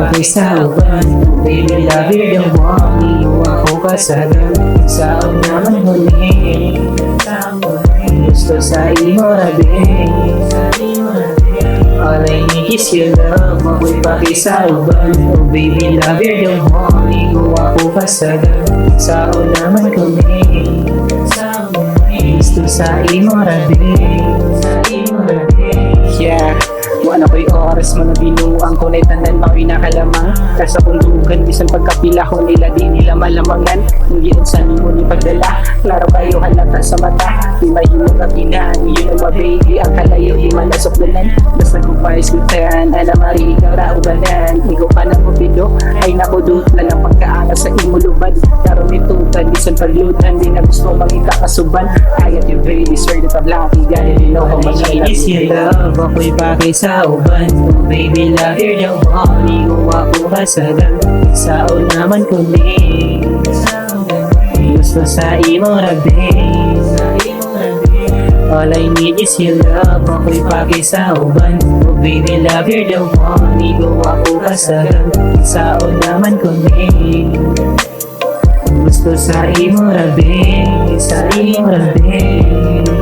pakisauban. Baby, love you the one, iwan ko kasagan. Saon naman huli, gusto sa imo rabi. All I need is your love, ako'y pakisauban. Oh baby, love you the one, iwan ko kasagan. Saon naman huli, gusto sa imo rabi. Yeah, wala ko'y oras mga binuang ko na itanan mako'y nakalamang. Kasa kundugan, bisan pagkapila ko nila di nila malamangan. Kung yun sa mo ni pagdala, klaro kayo halata sa mata. Di mahimong kapinan, yun ang baby, ang kalayo di malasokdanan. Basta kung pais kutayan, alamari ikaw raubanan. Ikaw pa na pupido, ay nakudot na ng pagkaangas sa imo lubad. Karoon itutan, bisan paglutan, di na gusto mangita kasuban. Ayat yung baby, sir, di pablaki, gano'n din ako Inis yung love, ako'y pakisauban. Oh baby, love you the one, iwan ko kasagan. Saon naman kumi, gusto sa imo rabi. All I need is your love, ako'y pakisauban. Oh baby, love you the one, iwan ko kasagan. Saon naman kumi, gusto sa imo rabi, sa imo rabi.